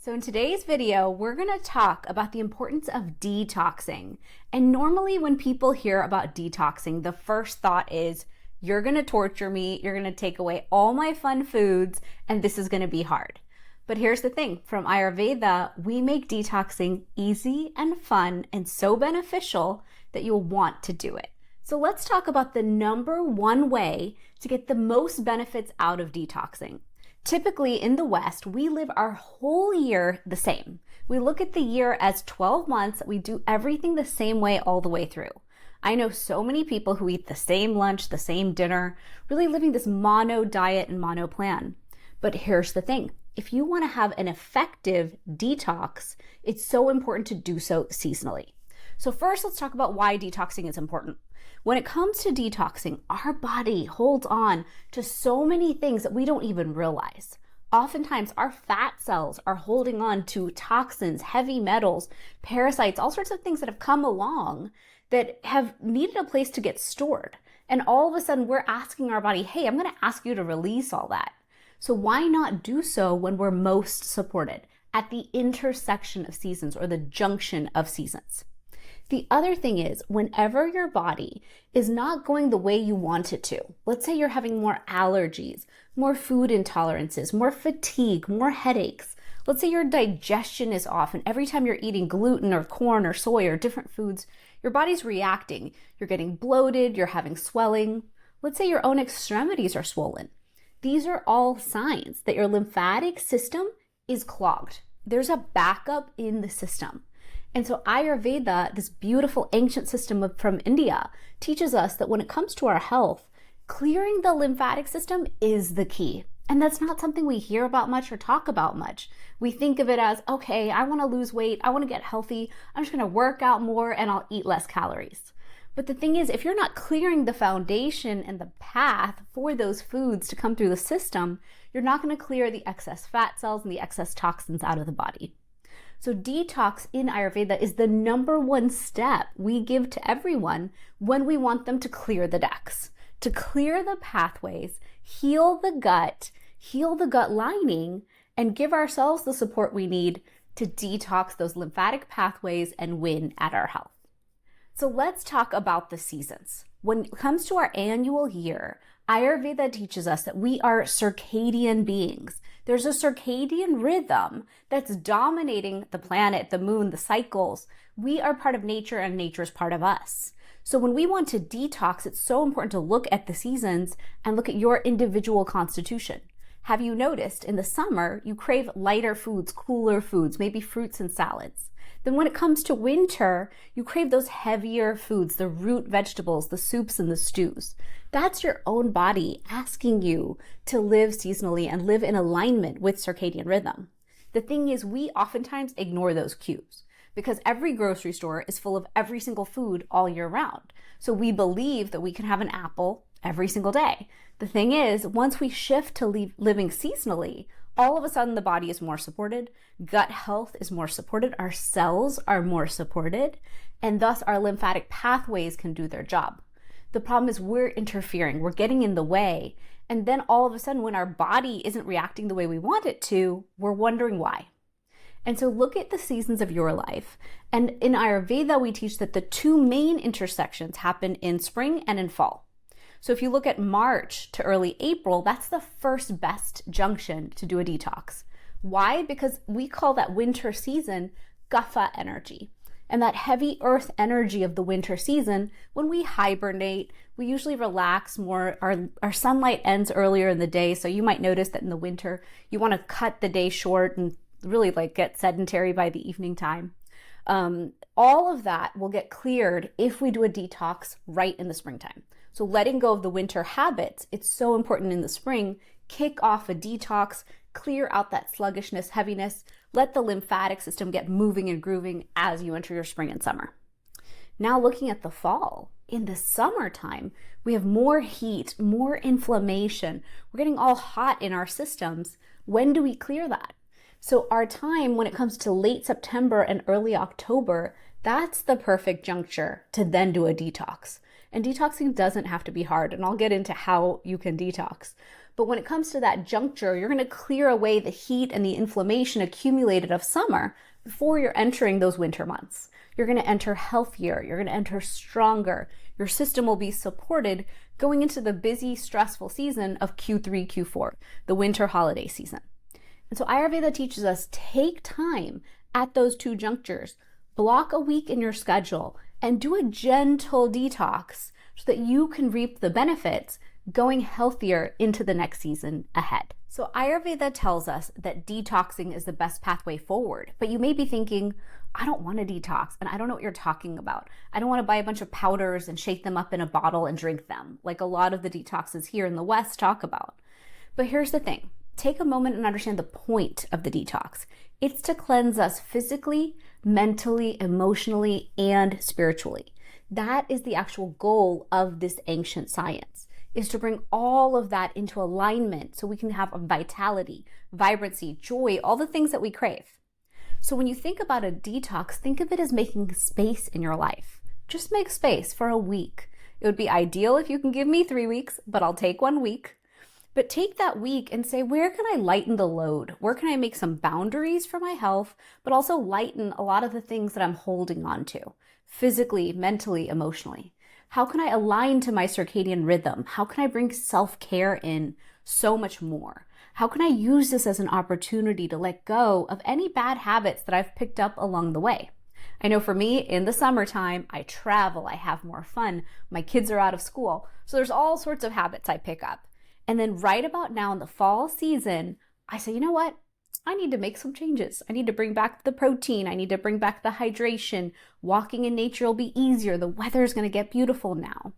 So in today's video, we're going to talk about the importance of detoxing. And normally when people hear about detoxing, the first thought is, you're going to torture me, you're going to take away all my fun foods, and this is going to be hard. But here's the thing, from Ayurveda, we make detoxing easy and fun and so beneficial that you'll want to do it. So let's talk about the number one way to get the most benefits out of detoxing. Typically in the West, we live our whole year the same. We look at the year as 12 months. We do everything the same way all the way through. I know so many people who eat the same lunch, the same dinner, really living this mono diet and mono plan. But here's the thing. If you want to have an effective detox, it's so important to do so seasonally. So first, let's talk about why detoxing is important. When it comes to detoxing, our body holds on to so many things that we don't even realize. Oftentimes, our fat cells are holding on to toxins, heavy metals, parasites, all sorts of things that have come along that have needed a place to get stored. And all of a sudden, we're asking our body, hey, I'm going to ask you to release all that. So why not do so when we're most supported, at the intersection of seasons or the junction of seasons? The other thing is, whenever your body is not going the way you want it to, let's say you're having more allergies, more food intolerances, more fatigue, more headaches. Let's say your digestion is off and every time you're eating gluten or corn or soy or different foods, your body's reacting. You're getting bloated, you're having swelling. Let's say your own extremities are swollen. These are all signs that your lymphatic system is clogged. There's a backup in the system. And so Ayurveda, this beautiful ancient system from India, teaches us that when it comes to our health, clearing the lymphatic system is the key. And that's not something we hear about much or talk about much. We think of it as, okay, I want to lose weight, I want to get healthy, I'm just going to work out more and I'll eat less calories. But the thing is, if you're not clearing the foundation and the path for those foods to come through the system, you're not going to clear the excess fat cells and the excess toxins out of the body. So detox in Ayurveda is the number one step we give to everyone when we want them to clear the decks, to clear the pathways, heal the gut lining, and give ourselves the support we need to detox those lymphatic pathways and win at our health. So let's talk about the seasons. When it comes to our annual year, Ayurveda teaches us that we are circadian beings. There's a circadian rhythm that's dominating the planet, the moon, the cycles. We are part of nature and nature's part of us. So when we want to detox, it's so important to look at the seasons and look at your individual constitution. Have you noticed in the summer, you crave lighter foods, cooler foods, maybe fruits and salads? Then when it comes to winter, you crave those heavier foods, the root vegetables, the soups and the stews. That's your own body asking you to live seasonally and live in alignment with circadian rhythm. The thing is, we oftentimes ignore those cues because every grocery store is full of every single food all year round. So we believe that we can have an apple every single day. The thing is, once we shift to living seasonally, all of a sudden the body is more supported, gut health is more supported, our cells are more supported, and thus our lymphatic pathways can do their job. The problem is we're interfering, we're getting in the way, and then all of a sudden when our body isn't reacting the way we want it to, we're wondering why. And so look at the seasons of your life. And in Ayurveda, we teach that the two main intersections happen in spring and in fall. So if you look at March to early April, that's the first best junction to do a detox. Why? Because we call that winter season kapha energy. And that heavy earth energy of the winter season, when we hibernate, we usually relax more. Our sunlight ends earlier in the day. So you might notice that in the winter, you want to cut the day short and really get sedentary by the evening time. All of that will get cleared if we do a detox right in the springtime. So letting go of the winter habits, it's so important in the spring. Kick off a detox, clear out that sluggishness, heaviness, let the lymphatic system get moving and grooving as you enter your spring and summer. Now looking at the fall, in the summertime, we have more heat, more inflammation. We're getting all hot in our systems. When do we clear that? So our time when it comes to late September and early October, that's the perfect juncture to then do a detox. And detoxing doesn't have to be hard, and I'll get into how you can detox. But when it comes to that juncture, you're going to clear away the heat and the inflammation accumulated of summer before you're entering those winter months. You're going to enter healthier. You're going to enter stronger. Your system will be supported going into the busy, stressful season of Q3, Q4, the winter holiday season. And so Ayurveda teaches us, take time at those two junctures, block a week in your schedule, and do a gentle detox so that you can reap the benefits going healthier into the next season ahead. So Ayurveda tells us that detoxing is the best pathway forward, but you may be thinking, I don't want to detox and I don't know what you're talking about. I don't want to buy a bunch of powders and shake them up in a bottle and drink them, like a lot of the detoxes here in the West talk about. But here's the thing. Take a moment and understand the point of the detox. It's to cleanse us physically, mentally, emotionally, and spiritually. That is the actual goal of this ancient science, is to bring all of that into alignment so we can have a vitality, vibrancy, joy, all the things that we crave. So when you think about a detox, think of it as making space in your life. Just make space for a week. It would be ideal if you can give me 3 weeks, but I'll take 1 week. But take that week and say, where can I lighten the load? Where can I make some boundaries for my health, but also lighten a lot of the things that I'm holding on to, physically, mentally, emotionally? How can I align to my circadian rhythm? How can I bring self-care in so much more? How can I use this as an opportunity to let go of any bad habits that I've picked up along the way? I know for me, in the summertime, I travel, I have more fun, my kids are out of school, so there's all sorts of habits I pick up. And then right about now in the fall season, I say, you know what? I need to make some changes. I need to bring back the protein. I need to bring back the hydration. Walking in nature will be easier. The weather is going to get beautiful now.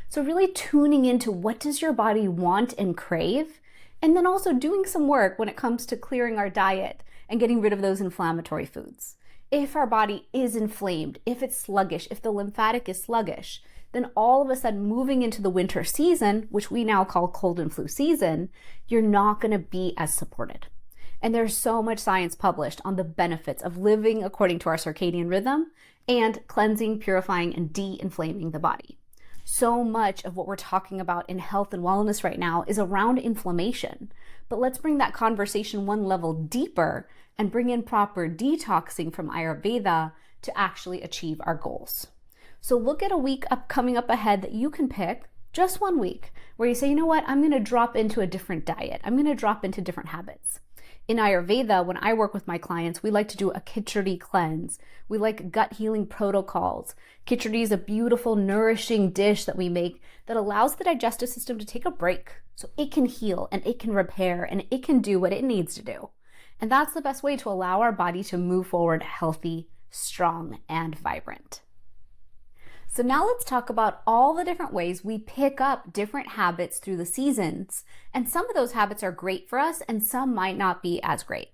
So really tuning into what does your body want and crave, and then also doing some work when it comes to clearing our diet and getting rid of those inflammatory foods. If our body is inflamed, if it's sluggish, if the lymphatic is sluggish, then all of a sudden moving into the winter season, which we now call cold and flu season, you're not going to be as supported. And there's so much science published on the benefits of living according to our circadian rhythm and cleansing, purifying, and de-inflaming the body. So much of what we're talking about in health and wellness right now is around inflammation. But let's bring that conversation one level deeper and bring in proper detoxing from Ayurveda to actually achieve our goals. So look at a week coming up ahead that you can pick, just 1 week, where you say, you know what, I'm going to drop into a different diet. I'm going to drop into different habits. In Ayurveda, when I work with my clients, we like to do a Khichdi cleanse. We like gut healing protocols. Khichdi is a beautiful, nourishing dish that we make that allows the digestive system to take a break so it can heal and it can repair and it can do what it needs to do. And that's the best way to allow our body to move forward healthy, strong, and vibrant. So now let's talk about all the different ways we pick up different habits through the seasons. And some of those habits are great for us and some might not be as great.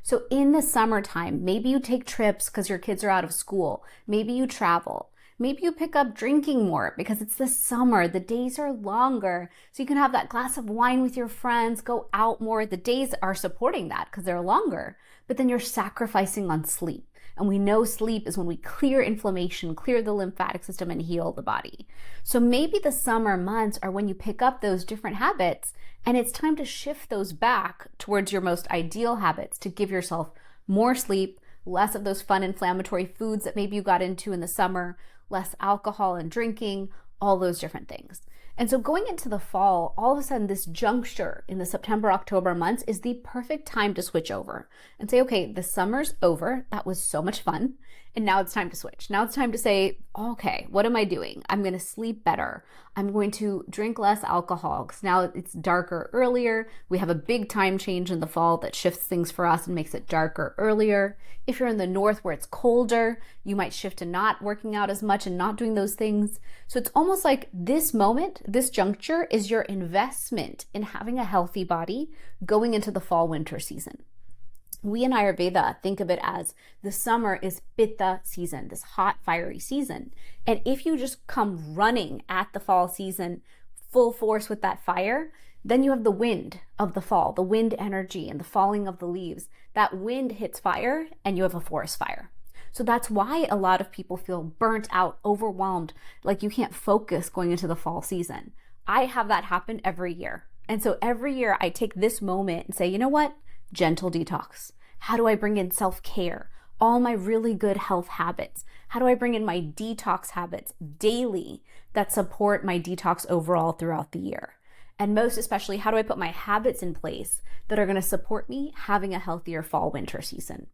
So in the summertime, maybe you take trips because your kids are out of school. Maybe you travel. Maybe you pick up drinking more because it's the summer. The days are longer. So you can have that glass of wine with your friends, go out more. The days are supporting that because they're longer. But then you're sacrificing on sleep. And we know sleep is when we clear inflammation, clear the lymphatic system, and heal the body. So maybe the summer months are when you pick up those different habits, and it's time to shift those back towards your most ideal habits to give yourself more sleep, less of those fun inflammatory foods that maybe you got into in the summer, less alcohol and drinking, all those different things. And so going into the fall, all of a sudden this juncture in the September, October months is the perfect time to switch over and say, okay, the summer's over. That was so much fun. And now it's time to switch. Now it's time to say, okay, what am I doing? I'm going to sleep better. I'm going to drink less alcohol because now it's darker earlier. We have a big time change in the fall that shifts things for us and makes it darker earlier. If you're in the north where it's colder, you might shift to not working out as much and not doing those things. So it's almost like this moment, this juncture is your investment in having a healthy body going into the fall winter season. We in Ayurveda think of it as the summer is Pitta season, this hot, fiery season. And if you just come running at the fall season, full force with that fire, then you have the wind of the fall, the wind energy and the falling of the leaves. That wind hits fire and you have a forest fire. So that's why a lot of people feel burnt out, overwhelmed, like you can't focus going into the fall season. I have that happen every year. And so every year I take this moment and say, you know what? Gentle detox. How do I bring in self-care? All my really good health habits. How do I bring in my detox habits daily that support my detox overall throughout the year? And most especially, how do I put my habits in place that are going to support me having a healthier fall-winter season?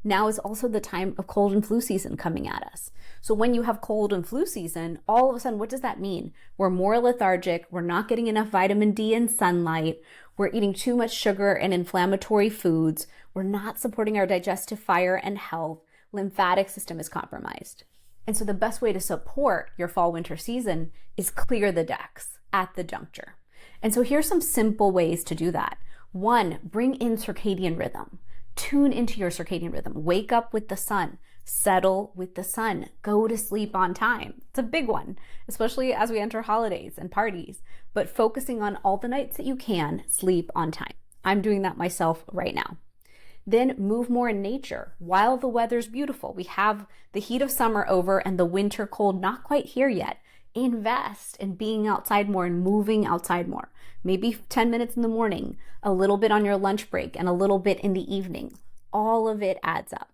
Now is also the time of cold and flu season coming at us. So when you have cold and flu season, all of a sudden, what does that mean? We're more lethargic. We're not getting enough vitamin D and sunlight. We're eating too much sugar and inflammatory foods. We're not supporting our digestive fire and health. Lymphatic system is compromised. And so the best way to support your fall-winter season is clear the decks at the juncture. And so here's some simple ways to do that. 1, bring in circadian rhythm. Tune into your circadian rhythm. Wake up with the sun. Settle with the sun. Go to sleep on time. It's a big one, especially as we enter holidays and parties. But focusing on all the nights that you can, sleep on time. I'm doing that myself right now. Then move more in nature while the weather's beautiful. We have the heat of summer over and the winter cold not quite here yet. Invest in being outside more and moving outside more. Maybe 10 minutes in the morning, a little bit on your lunch break, and a little bit in the evening. All of it adds up.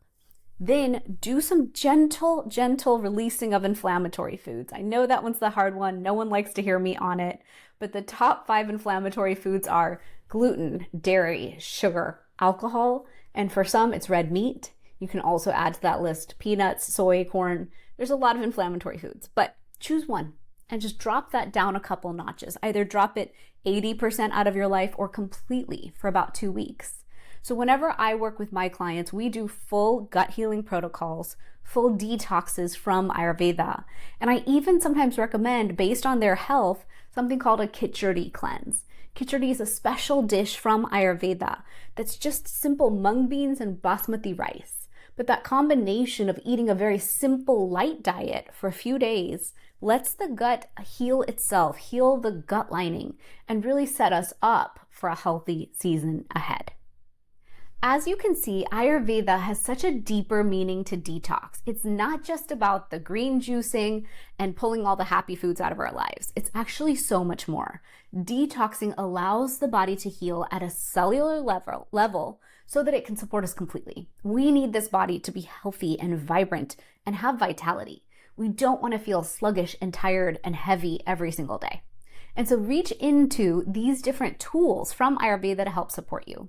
Then do some gentle releasing of inflammatory foods. I know that one's the hard one. No one likes to hear me on it. But the top 5 inflammatory foods are gluten, dairy, sugar, alcohol, and for some, it's red meat. You can also add to that list peanuts, soy, corn. There's a lot of inflammatory foods, but choose one and just drop that down a couple notches. Either drop it 80% out of your life or completely for about 2 weeks. So whenever I work with my clients, we do full gut healing protocols, full detoxes from Ayurveda. And I even sometimes recommend, based on their health, something called a Khichdi cleanse. Khichdi is a special dish from Ayurveda that's just simple mung beans and basmati rice. But that combination of eating a very simple, light diet for a few days lets the gut heal itself, heal the gut lining, and really set us up for a healthy season ahead. As you can see, Ayurveda has such a deeper meaning to detox. It's not just about the green juicing and pulling all the happy foods out of our lives. It's actually so much more. Detoxing allows the body to heal at a cellular level so that it can support us completely. We need this body to be healthy and vibrant and have vitality. We don't want to feel sluggish and tired and heavy every single day. And so reach into these different tools from Ayurveda to help support you.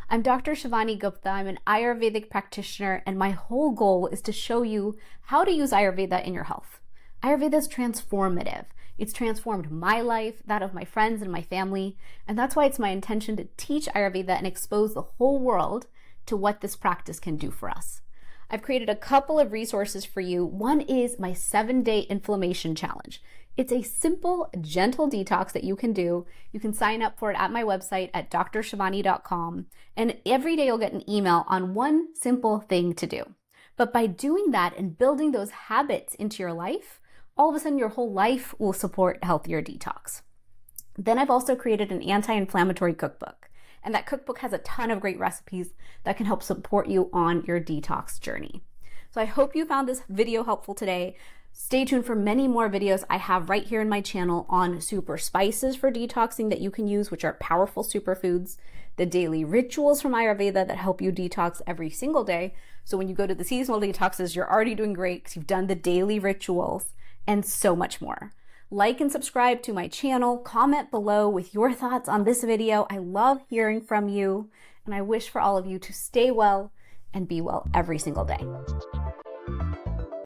I'm Dr. Shivani Gupta. I'm an Ayurvedic practitioner, and my whole goal is to show you how to use Ayurveda in your health. Ayurveda is transformative. It's transformed my life, that of my friends and my family, and that's why it's my intention to teach Ayurveda and expose the whole world to what this practice can do for us. I've created a couple of resources for you. One is my 7-day inflammation challenge. It's a simple, gentle detox that you can do. You can sign up for it at my website at drshivani.com. And every day you'll get an email on one simple thing to do. But by doing that and building those habits into your life, all of a sudden your whole life will support healthier detox. Then I've also created an anti-inflammatory cookbook. And that cookbook has a ton of great recipes that can help support you on your detox journey. So I hope you found this video helpful today. Stay tuned for many more videos I have right here in my channel on super spices for detoxing that you can use, which are powerful superfoods, the daily rituals from Ayurveda that help you detox every single day. So when you go to the seasonal detoxes, you're already doing great because you've done the daily rituals, and so much more. Like and subscribe to my channel. Comment below with your thoughts on this video. I love hearing from you, and I wish for all of you to stay well and be well every single day.